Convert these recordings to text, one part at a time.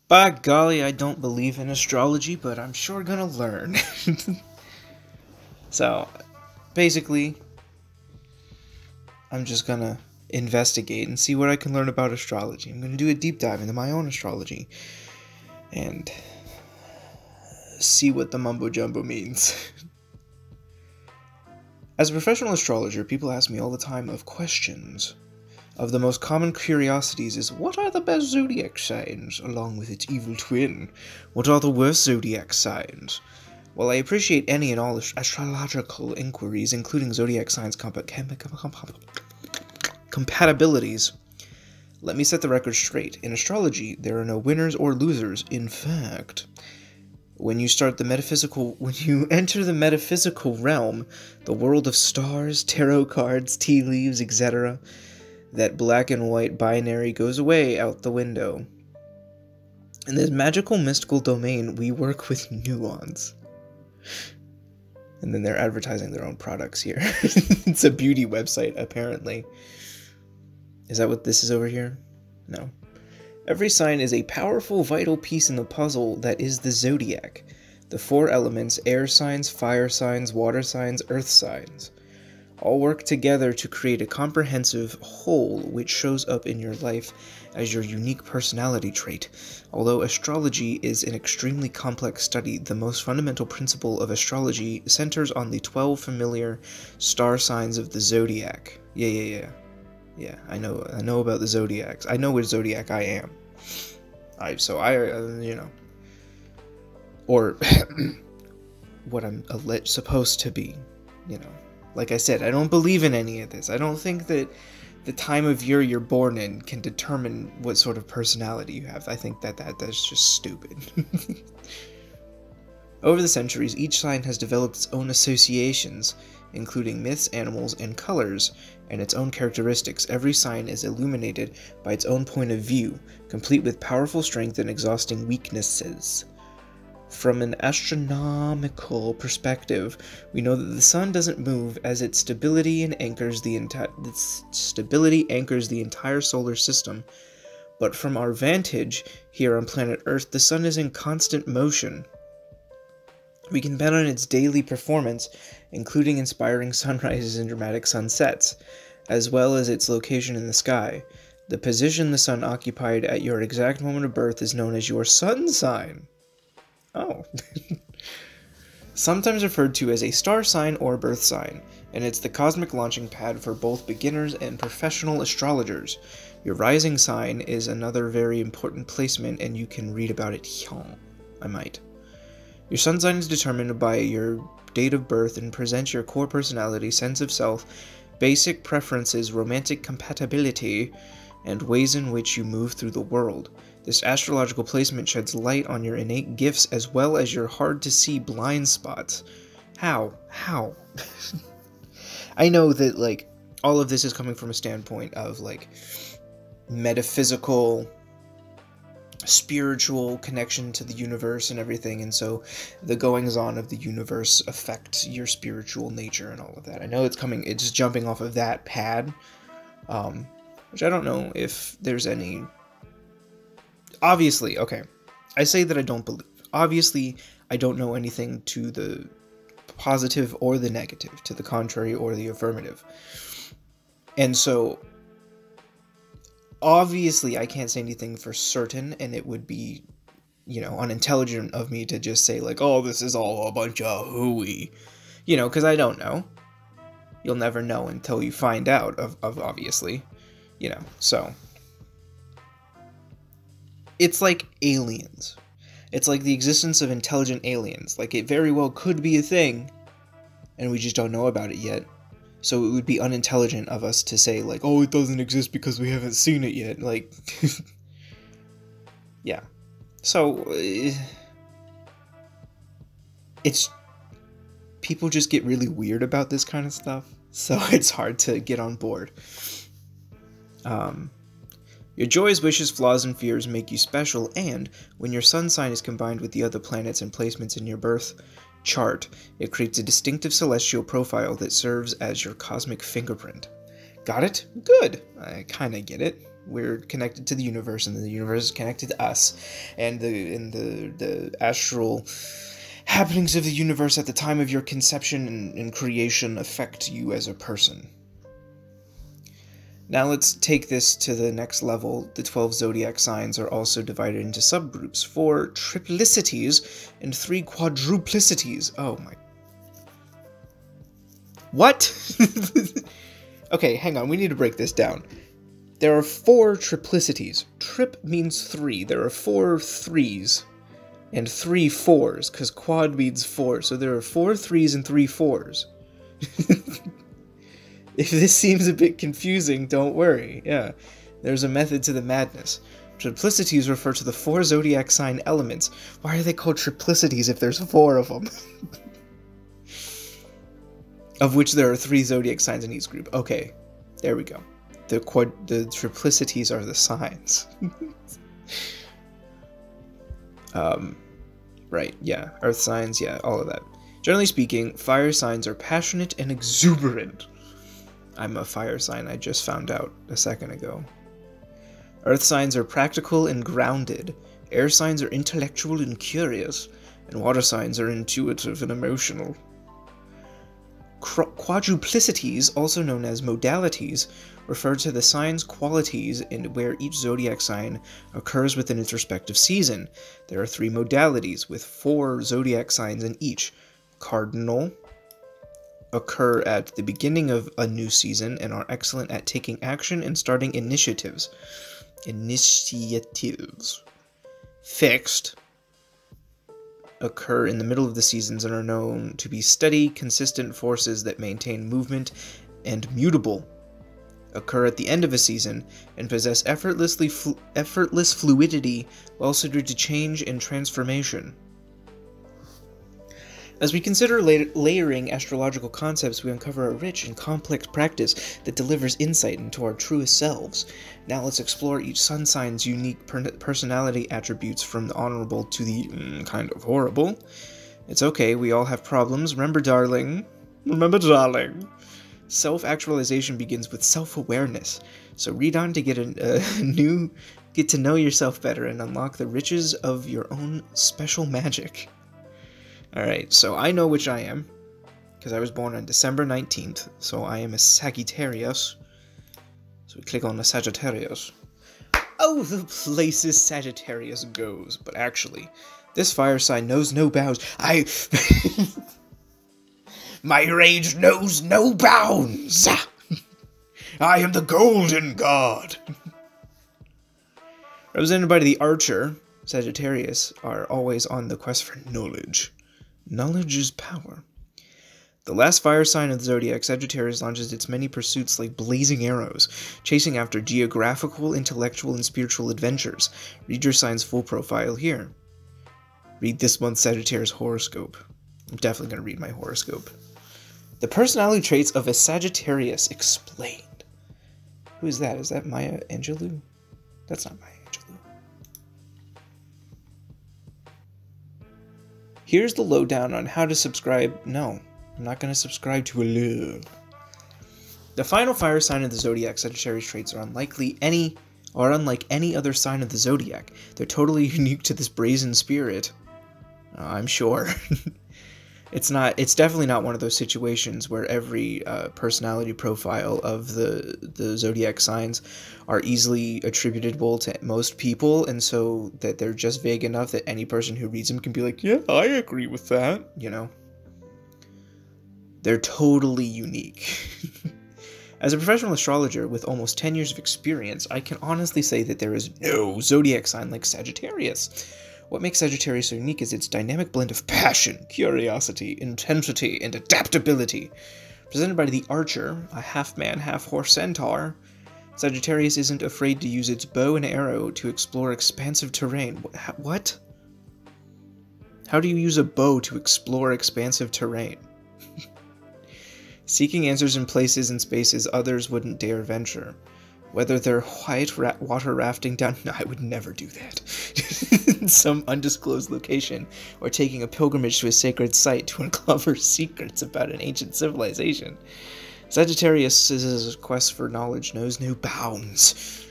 By golly, I don't believe in astrology, but I'm sure gonna learn. So, basically, I'm just gonna investigate and see what I can learn about astrology. I'm gonna do a deep dive into my own astrology and see what the mumbo jumbo means. As a professional astrologer, people ask me all the time of questions. Of the most common curiosities is, what are the best zodiac signs, along with its evil twin? What are the worst zodiac signs? While I appreciate any and all astrological inquiries, including zodiac signs compatibilities, let me set the record straight. In astrology, there are no winners or losers. In fact, when you enter the metaphysical realm, the world of stars, tarot cards, tea leaves, etc., that black and white binary goes away out the window. In this magical, mystical domain, we work with nuance. And then they're advertising their own products here. It's a beauty website, apparently. Is that what this is over here? No. Every sign is a powerful, vital piece in the puzzle that is the zodiac. The 4 elements: air signs, fire signs, water signs, earth signs, all work together to create a comprehensive whole which shows up in your life as your unique personality trait. Although astrology is an extremely complex study, the most fundamental principle of astrology centers on the 12 familiar star signs of the zodiac. Yeah, I know about the zodiacs. I know which zodiac I am. Or what I'm supposed to be, Like I said, I don't believe in any of this. I don't think that the time of year you're born in can determine what sort of personality you have. I think that's just stupid. Over the centuries, each sign has developed its own associations, including myths, animals, and colors, and its own characteristics. Every sign is illuminated by its own point of view, complete with powerful strength and exhausting weaknesses. From an astronomical perspective, we know that the sun doesn't move, as its stability anchors the entire solar system. But from our vantage here on planet Earth, the sun is in constant motion. We can bet on its daily performance, including inspiring sunrises and dramatic sunsets, as well as its location in the sky. The position the sun occupied at your exact moment of birth is known as your sun sign. Oh. Sometimes referred to as a star sign or birth sign, and it's the cosmic launching pad for both beginners and professional astrologers. Your rising sign is another very important placement, and you can read about it here. I might. Your sun sign is determined by your date of birth and presents your core personality, sense of self, basic preferences, romantic compatibility, and ways in which you move through the world. This astrological placement sheds light on your innate gifts as well as your hard-to-see blind spots. How? I know that, all of this is coming from a standpoint of, metaphysical, spiritual connection to the universe and everything, and so the goings-on of the universe affect your spiritual nature and all of that. I know it's jumping off of that pad, which I don't know if there's any... Obviously, okay, I say that I don't believe. Obviously, I don't know anything to the positive or the negative, to the contrary or the affirmative. And so, obviously, I can't say anything for certain, and it would be, unintelligent of me to just say, oh, this is all a bunch of hooey. Because I don't know. You'll never know until you find out, of obviously. So... It's like aliens. It's like the existence of intelligent aliens. It very well could be a thing, and we just don't know about it yet. So it would be unintelligent of us to say, oh, it doesn't exist because we haven't seen it yet. Yeah. So, it's... People just get really weird about this kind of stuff, so it's hard to get on board. Your joys, wishes, flaws, and fears make you special, and when your sun sign is combined with the other planets and placements in your birth chart, it creates a distinctive celestial profile that serves as your cosmic fingerprint. Got it? Good. I kinda get it. We're connected to the universe, and the universe is connected to us, and the astral happenings of the universe at the time of your conception and creation affect you as a person. Now let's take this to the next level. The 12 zodiac signs are also divided into subgroups, 4 triplicities and 3 quadruplicities. Oh my... What? Okay, hang on, we need to break this down. There are 4 triplicities. Trip means 3. There are 4 threes and 3 fours, because quad means 4. So there are 4 threes and 3 fours. If this seems a bit confusing, don't worry. Yeah, there's a method to the madness. Triplicities refer to the 4 zodiac sign elements. Why are they called triplicities if there's 4 of them? Of which there are 3 zodiac signs in each group. Okay, there we go. The triplicities are the signs. Right, yeah. Earth signs, yeah, all of that. Generally speaking, fire signs are passionate and exuberant. I'm a fire sign, I just found out a second ago. Earth signs are practical and grounded. Air signs are intellectual and curious. And water signs are intuitive and emotional. Quadruplicities, also known as modalities, refer to the sign's qualities and where each zodiac sign occurs within its respective season. There are 3 modalities, with 4 zodiac signs in each. Cardinal, occur at the beginning of a new season and are excellent at taking action and starting initiatives. Fixed, occur in the middle of the seasons and are known to be steady, consistent forces that maintain movement, and mutable, occur at the end of a season and possess effortless fluidity, well suited to change and transformation. As we consider layering astrological concepts, we uncover a rich and complex practice that delivers insight into our truest selves. Now let's explore each sun sign's unique personality attributes, from the honorable to the kind of horrible. It's okay, we all have problems. Remember, darling. Self-actualization begins with self-awareness. So read on to get get to know yourself better and unlock the riches of your own special magic. Alright, so I know which I am, because I was born on December 19th, so I am a Sagittarius. So we click on the Sagittarius. Oh, the places Sagittarius goes. But actually, this fire sign knows no bounds. My rage knows no bounds! I am the Golden God! Represented by the Archer, Sagittarius are always on the quest for knowledge. Knowledge is power. The last fire sign of the zodiac, Sagittarius launches its many pursuits like blazing arrows, chasing after geographical, intellectual, and spiritual adventures. Read your sign's full profile here. Read this month's Sagittarius horoscope. I'm definitely going to read my horoscope. The personality traits of a Sagittarius explained. Who is that? Is that Maya Angelou? That's not Maya Angelou. Here's the lowdown on how to subscribe. No, I'm not going to subscribe to a love. The final fire sign of the zodiac, Sagittarius traits are unlike any other sign of the zodiac. They're totally unique to this brazen spirit. I'm sure. It's definitely not one of those situations where every personality profile of the zodiac signs are easily attributable to most people, and so that they're just vague enough that any person who reads them can be like, yeah, I agree with that, you know? They're totally unique. As a professional astrologer with almost 10 years of experience, I can honestly say that there is no zodiac sign like Sagittarius. What makes Sagittarius so unique is its dynamic blend of passion, curiosity, intensity, and adaptability. Presented by the Archer, a half-man, half-horse centaur, Sagittarius isn't afraid to use its bow and arrow to explore expansive terrain. What? How do you use a bow to explore expansive terrain? Seeking answers in places and spaces others wouldn't dare venture. Whether they're water rafting down... No, I would never do that. Some undisclosed location, or taking a pilgrimage to a sacred site to uncover secrets about an ancient civilization. Sagittarius' quest for knowledge knows no bounds.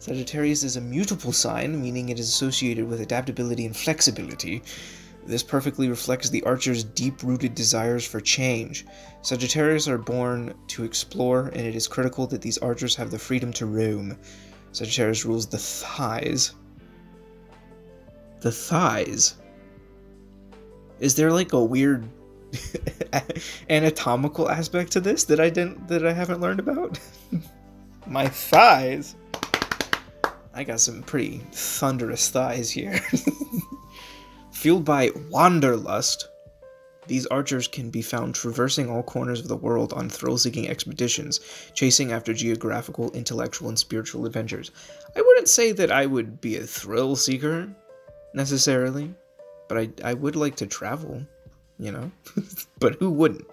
Sagittarius is a mutable sign, meaning it is associated with adaptability and flexibility. This perfectly reflects the Archer's deep-rooted desires for change. Sagittarius are born to explore, and it is critical that these Archers have the freedom to roam. Sagittarius rules the thighs. The thighs? Is there like a weird anatomical aspect to this that I haven't learned about? My thighs. I got some pretty thunderous thighs here. Fueled by wanderlust, these Archers can be found traversing all corners of the world on thrill-seeking expeditions, chasing after geographical, intellectual, and spiritual adventures. I wouldn't say that I would be a thrill-seeker, necessarily, but I would like to travel, you know? But who wouldn't?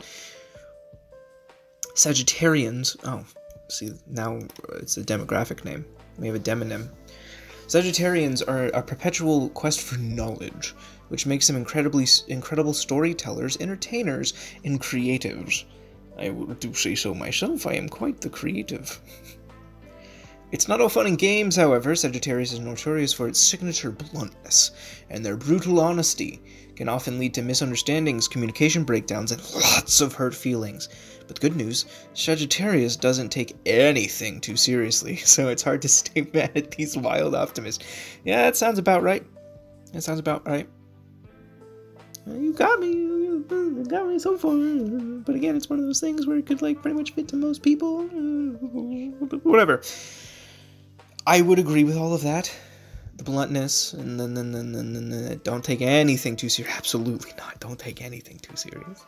Sagittarians, oh, see, now it's a demographic name. We have a demonym. Sagittarians are a perpetual quest for knowledge, which makes them incredible storytellers, entertainers, and creatives. I do say so myself, I am quite the creative. It's not all fun and games, however. Sagittarius is notorious for its signature bluntness, and their brutal honesty can often lead to misunderstandings, communication breakdowns, and lots of hurt feelings. But good news, Sagittarius doesn't take anything too seriously, so it's hard to stay mad at these wild optimists. Yeah, that sounds about right. That sounds about right. You got me so far. But again, it's one of those things where it could like pretty much fit to most people. Whatever. I would agree with all of that. The bluntness, and then don't take anything too serious. Absolutely not. Don't take anything too serious.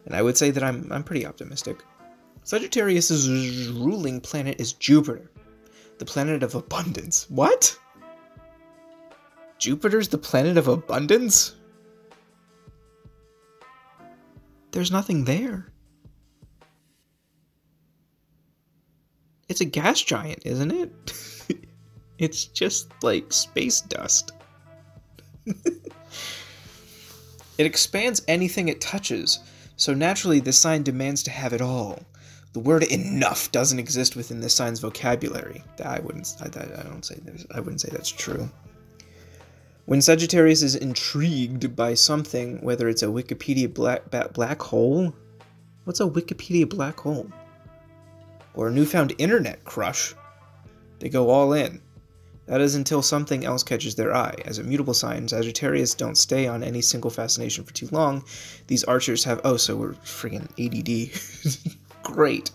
And I would say that I'm pretty optimistic. Sagittarius' ruling planet is Jupiter, the planet of abundance. What? Jupiter's the planet of abundance? There's nothing there. It's a gas giant, isn't it? It's just like space dust. It expands anything it touches, so naturally this sign demands to have it all. The word enough doesn't exist within this sign's vocabulary. I wouldn't say that's true. When Sagittarius is intrigued by something, whether it's a Wikipedia black hole, what's a Wikipedia black hole? Or a newfound internet crush, they go all in. That is until something else catches their eye. As a mutable sign, Sagittarius don't stay on any single fascination for too long. These Archers have... Oh, so we're friggin' ADD. Great.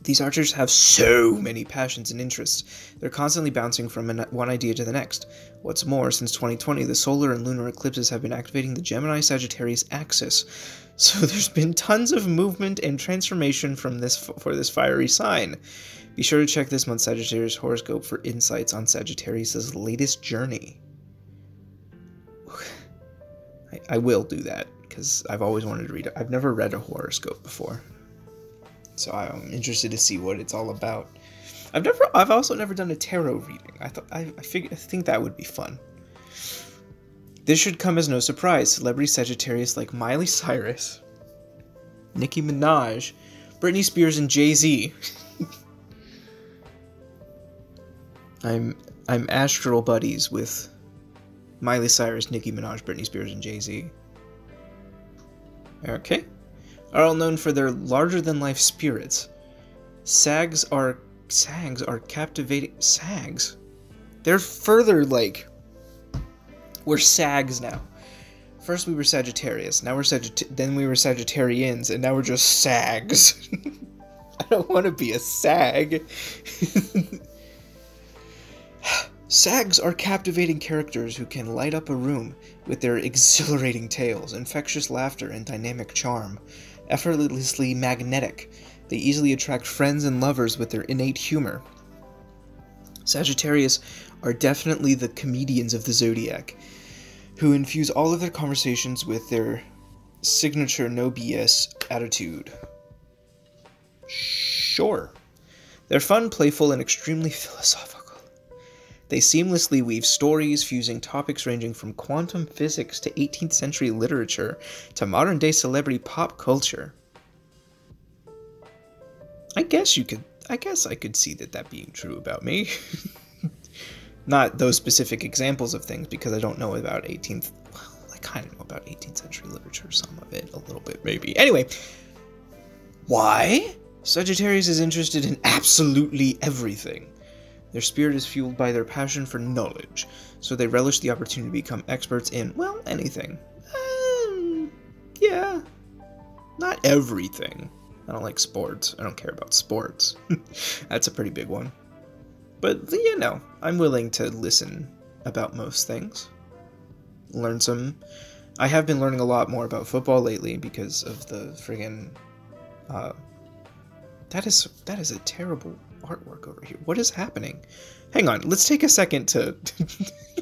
These Archers have so many passions and interests. They're constantly bouncing from one idea to the next. What's more, since 2020, the solar and lunar eclipses have been activating the Gemini-Sagittarius axis. So there's been tons of movement and transformation for this fiery sign. Be sure to check this month's Sagittarius horoscope for insights on Sagittarius' latest journey. I will do that, because I've always wanted to read it. I've never read a horoscope before, so I'm interested to see what it's all about. I've also never done a tarot reading. I think that would be fun. This should come as no surprise. Celebrity Sagittarius like Miley Cyrus, Nicki Minaj, Britney Spears, and Jay-Z. I'm astral buddies with Miley Cyrus, Nicki Minaj, Britney Spears, and Jay-Z. Okay. Are all known for their larger-than-life spirits. Sags are captivating... Sags? They're further, like... We're Sags now. First we were Sagittarius, now we're then we were Sagittarians, and now we're just Sags. I don't want to be a Sag. Sags are captivating characters who can light up a room with their exhilarating tales, infectious laughter, and dynamic charm. Effortlessly magnetic, they easily attract friends and lovers with their innate humor. Sagittarius are definitely the comedians of the zodiac, who infuse all of their conversations with their signature no BS attitude. Sure. They're fun, playful, and extremely philosophical. They seamlessly weave stories, fusing topics ranging from quantum physics to 18th century literature to modern-day celebrity pop culture. I guess you could I guess I could see that being true about me. Not those specific examples of things, because I don't know about 18th... Well, I kind of know about 18th century literature, some of it, a little bit maybe. Anyway, why? Sagittarius is interested in absolutely everything. Their spirit is fueled by their passion for knowledge, so they relish the opportunity to become experts in, well, anything. Yeah. Not everything. I don't like sports. I don't care about sports. That's a pretty big one. But, you know, I'm willing to listen about most things. Learn some. I have been learning a lot more about football lately because of the friggin'... That is a terrible artwork over here. What is happening? Hang on, let's take a second to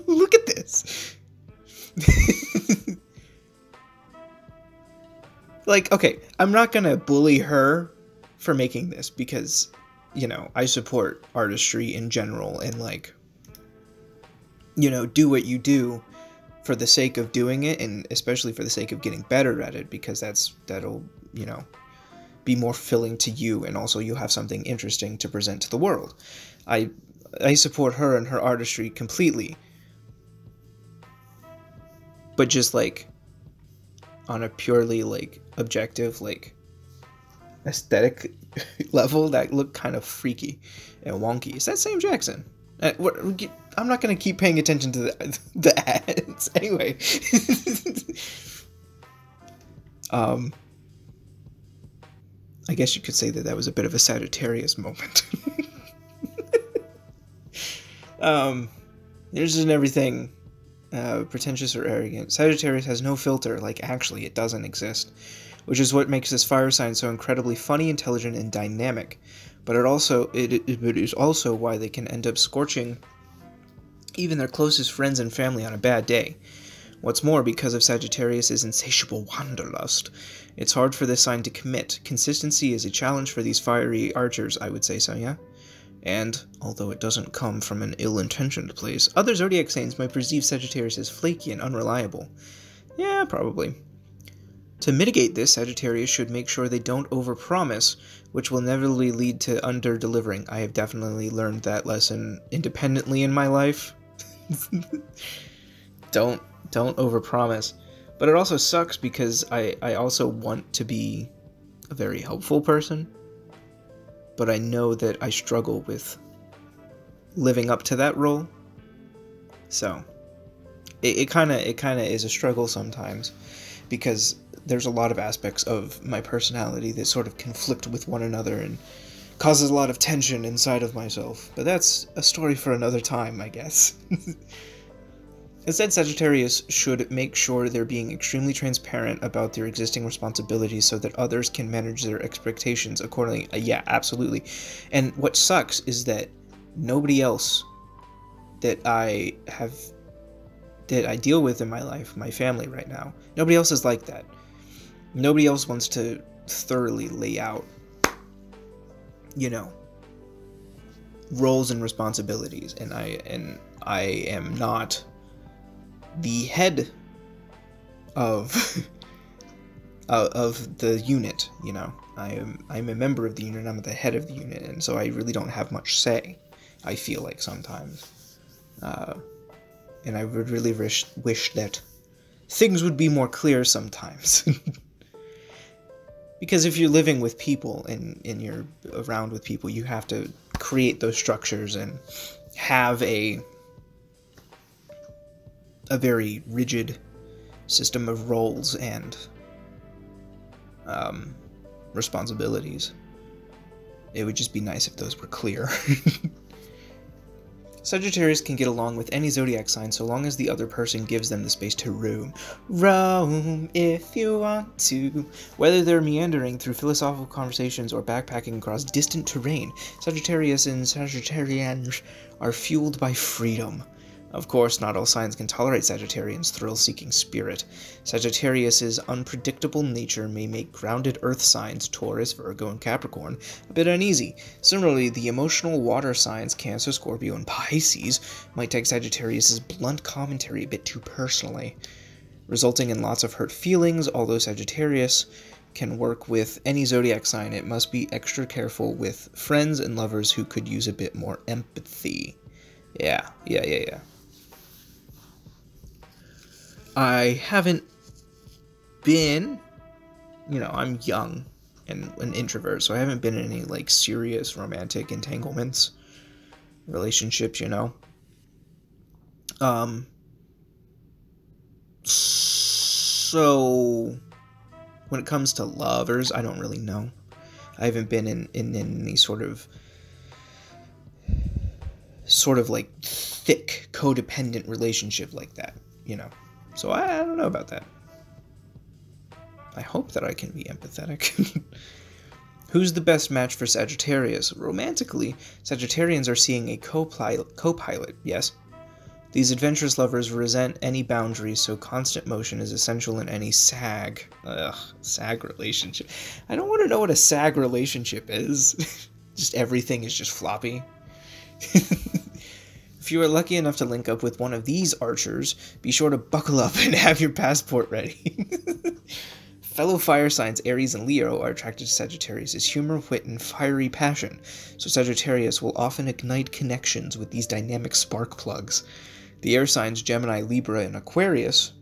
look at this. Like, okay, I'm not gonna bully her for making this because, you know, I support artistry in general and, like, you know, do what you do for the sake of doing it, and especially for the sake of getting better at it, because that'll, you know, be more fulfilling to you, and also you'll have something interesting to present to the world. I support her and her artistry completely, but just, like, on a purely, like, objective, like, aesthetic level, that looked kind of freaky and wonky. Is that Sam Jackson? I'm not going to keep paying attention to the ads. Anyway. I guess you could say that was a bit of a Sagittarius moment. There's in everything pretentious or arrogant. Sagittarius has no filter, like actually it doesn't exist, which is what makes this fire sign so incredibly funny, intelligent, and dynamic. But it is also why they can end up scorching even their closest friends and family on a bad day. What's more, because of Sagittarius' insatiable wanderlust, it's hard for this sign to commit. Consistency is a challenge for these fiery archers, I would say so, yeah? And, although it doesn't come from an ill-intentioned place, other zodiac signs might perceive Sagittarius as flaky and unreliable. Yeah, probably. To mitigate this, Sagittarius should make sure they don't overpromise, which will inevitably lead to under-delivering. I have definitely learned that lesson independently in my life. Don't overpromise. But it also sucks because I also want to be a very helpful person, but I know that I struggle with living up to that role. So it kind of is a struggle sometimes, because there's a lot of aspects of my personality that sort of conflict with one another and causes a lot of tension inside of myself. But that's a story for another time, I guess. Instead, Sagittarius should make sure they're being extremely transparent about their existing responsibilities so that others can manage their expectations accordingly. Yeah, absolutely. And what sucks is that nobody else that I deal with in my life, my family right now, nobody else is like that. Nobody else wants to thoroughly lay out, you know, roles and responsibilities, and I am not the head of the unit, you know. I'm a member of the unit, I'm the head of the unit, and so I really don't have much say, I feel like sometimes. And I would really wish that things would be more clear sometimes. Because if you're living with people and you're around with people, you have to create those structures and have a very rigid system of roles and responsibilities. It would just be nice if those were clear. Sagittarius can get along with any zodiac sign so long as the other person gives them the space to roam. Roam if you want to. Whether they're meandering through philosophical conversations or backpacking across distant terrain, Sagittarius and Sagittarians are fueled by freedom. Of course, not all signs can tolerate Sagittarians' thrill-seeking spirit. Sagittarius' unpredictable nature may make grounded earth signs, Taurus, Virgo, and Capricorn, a bit uneasy. Similarly, the emotional water signs, Cancer, Scorpio, and Pisces, might take Sagittarius' blunt commentary a bit too personally, resulting in lots of hurt feelings, although Sagittarius can work with any zodiac sign, it must be extra careful with friends and lovers who could use a bit more empathy. Yeah. I haven't been, I'm young and an introvert, so I haven't been in any, like, serious romantic entanglements, relationships, So, when it comes to lovers, I don't really know. I haven't been in any sort of like thick codependent relationship like that, So I don't know about that. I hope that I can be empathetic. Who's the best match for Sagittarius? Romantically, Sagittarians are seeing a co-pilot, yes. These adventurous lovers resent any boundaries, so constant motion is essential in any sag relationship. I don't want to know what a sag relationship is. Just everything is just floppy. If you are lucky enough to link up with one of these archers, be sure to buckle up and have your passport ready. Fellow fire signs Aries and Leo are attracted to Sagittarius' humor, wit, and fiery passion, so Sagittarius will often ignite connections with these dynamic spark plugs. The air signs Gemini, Libra, and Aquarius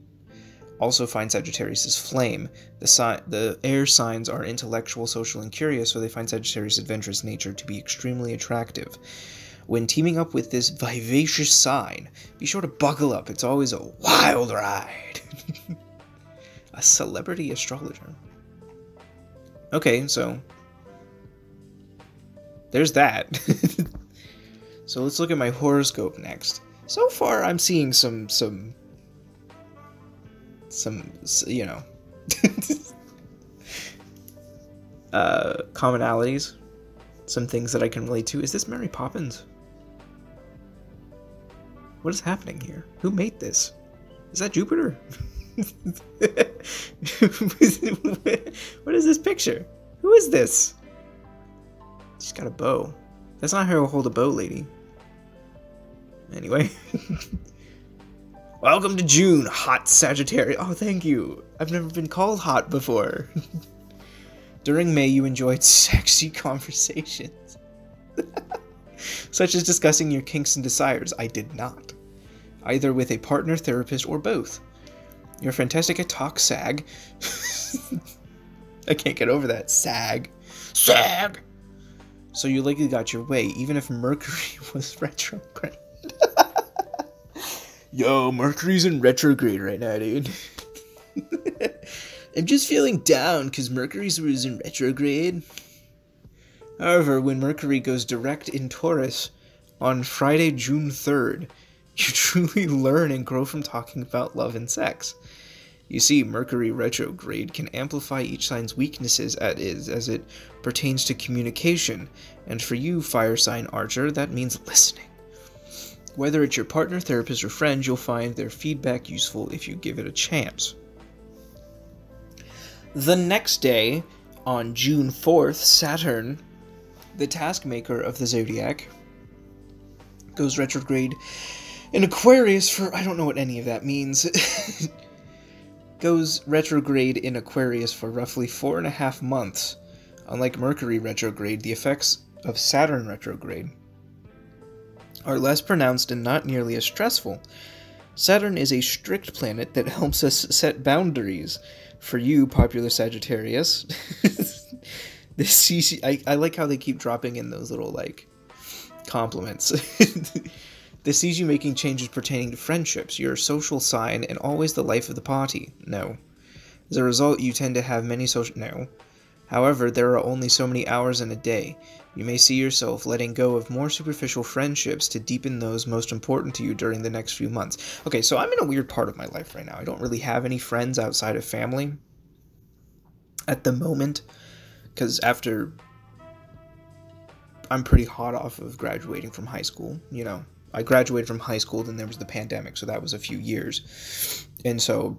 also find Sagittarius' flame. The air signs are intellectual, social, and curious, so they find Sagittarius' adventurous nature to be extremely attractive. When teaming up with this vivacious sign, be sure to buckle up. It's always a wild ride. A celebrity astrologer. Okay, so there's that. So let's look at my horoscope next. So far, I'm seeing some commonalities, some things that I can relate to. Is this Mary Poppins? What is happening here? Who made this? Is that Jupiter? What is this picture? Who is this? She's got a bow. That's not how you hold a bow, lady. Anyway. Welcome to June, hot Sagittarius. Oh, thank you. I've never been called hot before. During May, you enjoyed sexy conversations. Such as discussing your kinks and desires. I did not. Either with a partner, therapist, or both. You're fantastic at talk sag. I can't get over that. Sag. Sag! So you likely got your way, even if Mercury was retrograde. Yo, Mercury's in retrograde right now, dude. I'm just feeling down because Mercury was in retrograde. However, when Mercury goes direct in Taurus on Friday, June 3rd, you truly learn and grow from talking about love and sex. You see, Mercury retrograde can amplify each sign's weaknesses as it pertains to communication, and for you, fire sign Archer, that means listening. Whether it's your partner, therapist, or friend, you'll find their feedback useful if you give it a chance. The next day, on June 4th, Saturn, the taskmaker of the zodiac, goes retrograde in Aquarius for... I don't know what any of that means. Goes retrograde in Aquarius for roughly 4.5 months. Unlike Mercury retrograde, the effects of Saturn retrograde are less pronounced and not nearly as stressful. Saturn is a strict planet that helps us set boundaries. For you, popular Sagittarius, I like how they keep dropping in those little, like, compliments. This sees you making changes pertaining to friendships. You're a social sign and always the life of the party. No. As a result, you tend to have many social... No. However, there are only so many hours in a day. You may see yourself letting go of more superficial friendships to deepen those most important to you during the next few months. Okay, so I'm in a weird part of my life right now. I don't really have any friends outside of family at the moment, because I'm pretty hot off of graduating from high school, I graduated from high school, then there was the pandemic, so that was a few years. And so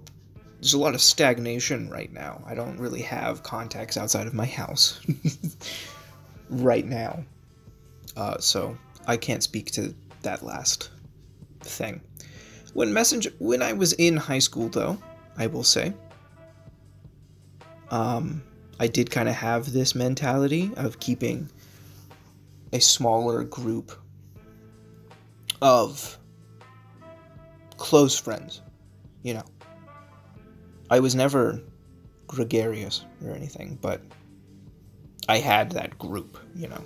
there's a lot of stagnation right now. I don't really have contacts outside of my house right now. So I can't speak to that last thing. When I was in high school, though, I will say, I did kind of have this mentality of keeping a smaller group of close friends, you know. I was never gregarious or anything, but I had that group, you know.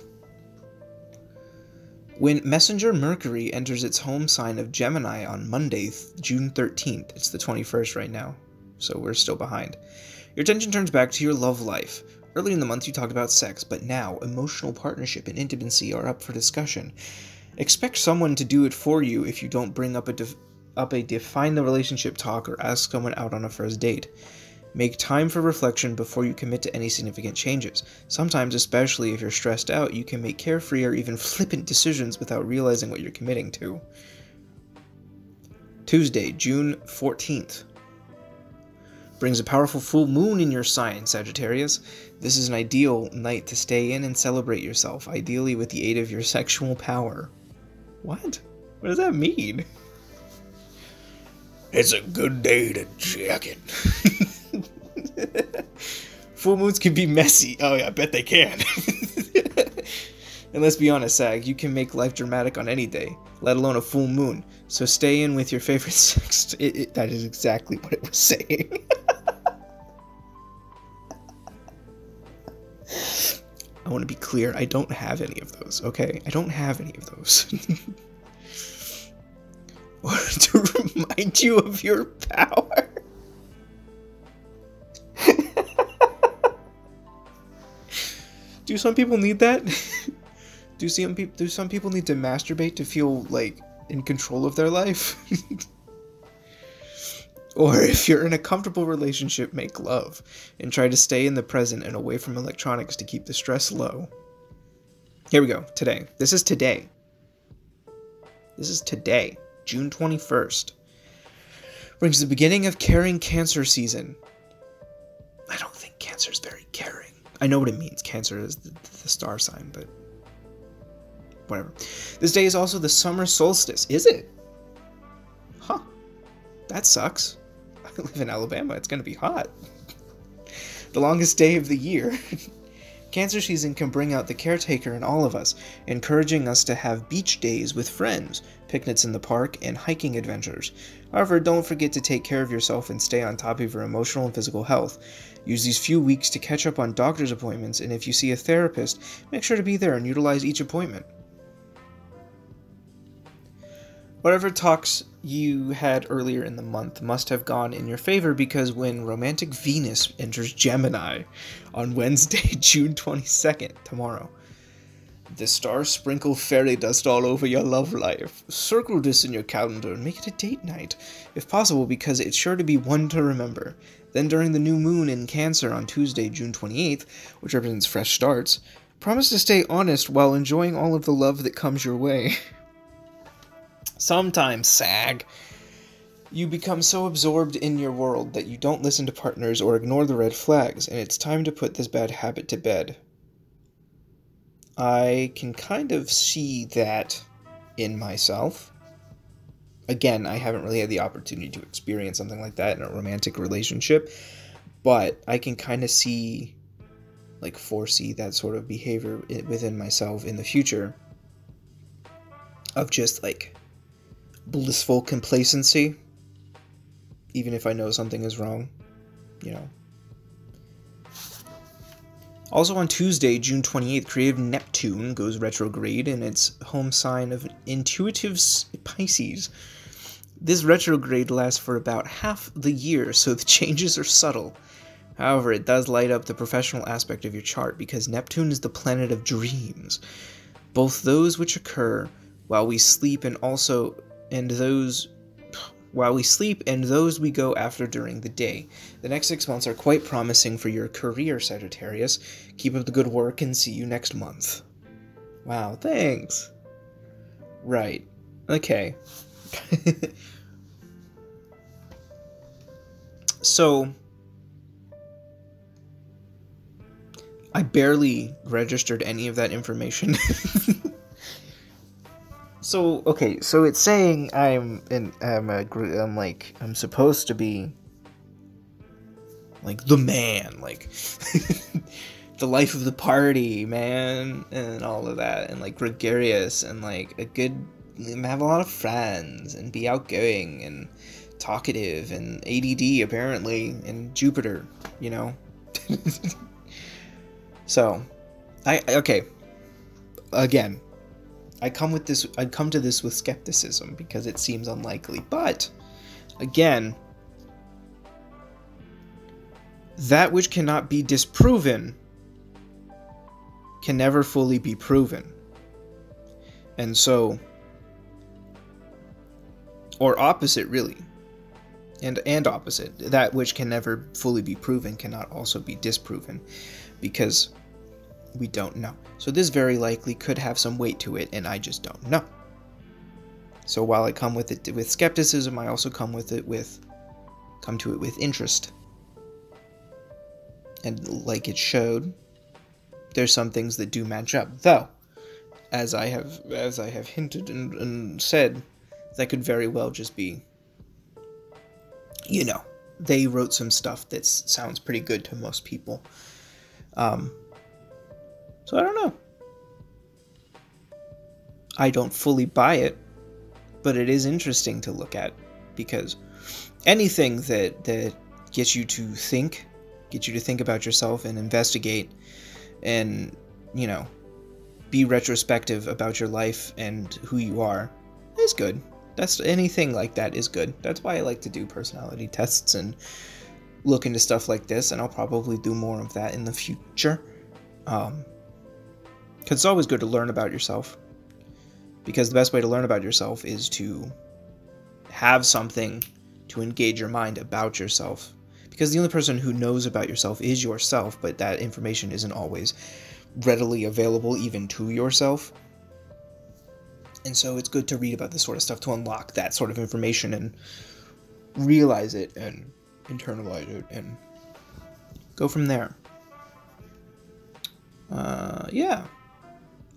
When Messenger Mercury enters its home sign of Gemini on Monday, June 13th, it's the 21st right now, so we're still behind. Your attention turns back to your love life. Early in the month you talked about sex, but now emotional partnership and intimacy are up for discussion. Expect someone to do it for you if you don't bring up a define the relationship talk or ask someone out on a first date. Make time for reflection before you commit to any significant changes. Sometimes, especially if you're stressed out, you can make carefree or even flippant decisions without realizing what you're committing to. Tuesday, June 14th. Brings a powerful full moon in your sign, Sagittarius. This is an ideal night to stay in and celebrate yourself, ideally with the aid of your sexual power. What? What does that mean? It's a good day to jack it. Full moons can be messy. Oh yeah, I bet they can. And let's be honest, Sag, you can make life dramatic on any day, let alone a full moon. So stay in with your favorite sex. That is exactly what it was saying. I want to be clear, I don't have any of those, okay? I don't have any of those. Or to remind you of your power. Do some people need that? Do some people need to masturbate to feel, like, in control of their life? Or if you're in a comfortable relationship, make love, and try to stay in the present and away from electronics to keep the stress low. Here we go, today. This is today. This is today, June 21st. Brings the beginning of caring Cancer season. I don't think Cancer's very caring. I know what it means. Cancer is the star sign, but whatever. This day is also the summer solstice. Is it? Huh. That sucks. I live in Alabama. It's going to be hot. The longest day of the year. Cancer season can bring out the caretaker in all of us, encouraging us to have beach days with friends, picnics in the park, and hiking adventures. However, don't forget to take care of yourself and stay on top of your emotional and physical health. Use these few weeks to catch up on doctor's appointments, and if you see a therapist, make sure to be there and utilize each appointment. Whatever talks you had earlier in the month must have gone in your favor, because when romantic Venus enters Gemini on Wednesday, June 22nd, tomorrow, the stars sprinkle fairy dust all over your love life. Circle this in your calendar and make it a date night, if possible, because it's sure to be one to remember. Then during the new moon in Cancer on Tuesday, June 28th, which represents fresh starts, promise to stay honest while enjoying all of the love that comes your way. Sometimes, Sag, you become so absorbed in your world that you don't listen to partners or ignore the red flags, and it's time to put this bad habit to bed. I can kind of see that in myself. Again, I haven't really had the opportunity to experience something like that in a romantic relationship, but I can kind of see, like, foresee that sort of behavior within myself in the future of just, like, blissful complacency, even if I know something is wrong, you know. Also on Tuesday, June 28th, creative Neptune goes retrograde in its home sign of intuitive Pisces. This retrograde lasts for about half the year, so the changes are subtle. However, it does light up the professional aspect of your chart, because Neptune is the planet of dreams, both those which occur while we sleep and those we go after during the day. The next 6 months are quite promising for your career, Sagittarius. Keep up the good work and see you next month. Wow, thanks. Right. Okay. So, I barely registered any of that information. So, okay, so it's saying I'm supposed to be like the man, like the life of the party, man, and all of that, and like gregarious, and like have a lot of friends, and be outgoing and talkative, and ADD apparently, and Jupiter, you know. So, okay. Again, I'd come to this with skepticism because it seems unlikely, but again, that which cannot be disproven can never fully be proven. And so, or opposite, really. And opposite. That which can never fully be proven cannot also be disproven, because we don't know. So this very likely could have some weight to it, and I just don't know. So while I come with it with skepticism, I also come to it with interest. And like it showed, there's some things that do match up. Though, as I have hinted and said, that could very well just be, you know, they wrote some stuff that sounds pretty good to most people. So I don't know. I don't fully buy it, but it is interesting to look at, because anything that gets you to think about yourself and investigate and, you know, be retrospective about your life and who you are is good. That's anything like that is good. That's why I like to do personality tests and look into stuff like this, and I'll probably do more of that in the future. Because it's always good to learn about yourself. Because the best way to learn about yourself is to have something to engage your mind about yourself. Because the only person who knows about yourself is yourself, but that information isn't always readily available even to yourself. And so it's good to read about this sort of stuff to unlock that sort of information and realize it and internalize it and go from there. Yeah.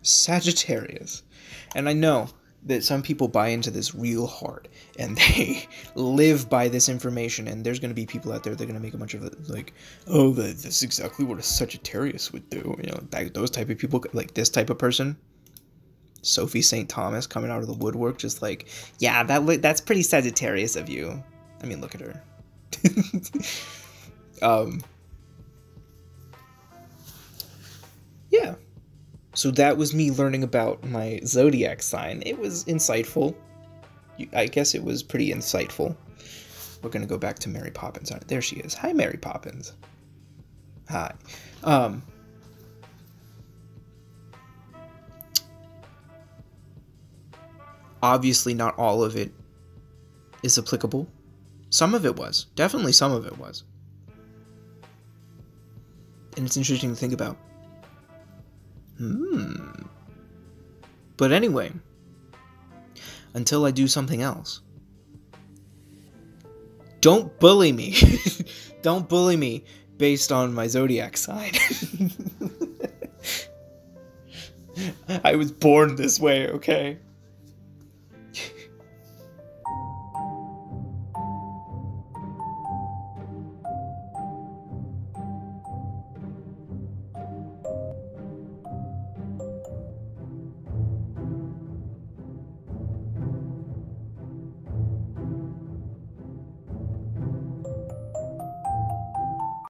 Sagittarius. And I know that some people buy into this real hard, and they live by this information, and there's going to be people out there that are going to make a bunch of it, like, oh, that's exactly what a Sagittarius would do. You know, those type of people, like this type of person, Sophie St. Thomas coming out of the woodwork, just like, yeah, that's pretty Sagittarius of you. I mean, look at her. Yeah. So that was me learning about my zodiac sign. It was insightful. I guess it was pretty insightful. We're going to go back to Mary Poppins. There she is. Hi, Mary Poppins. Hi. Obviously, not all of it is applicable. Some of it was. Definitely some of it was. And it's interesting to think about. But anyway, until I do something else, don't bully me. Don't bully me based on my zodiac sign. I was born this way, okay?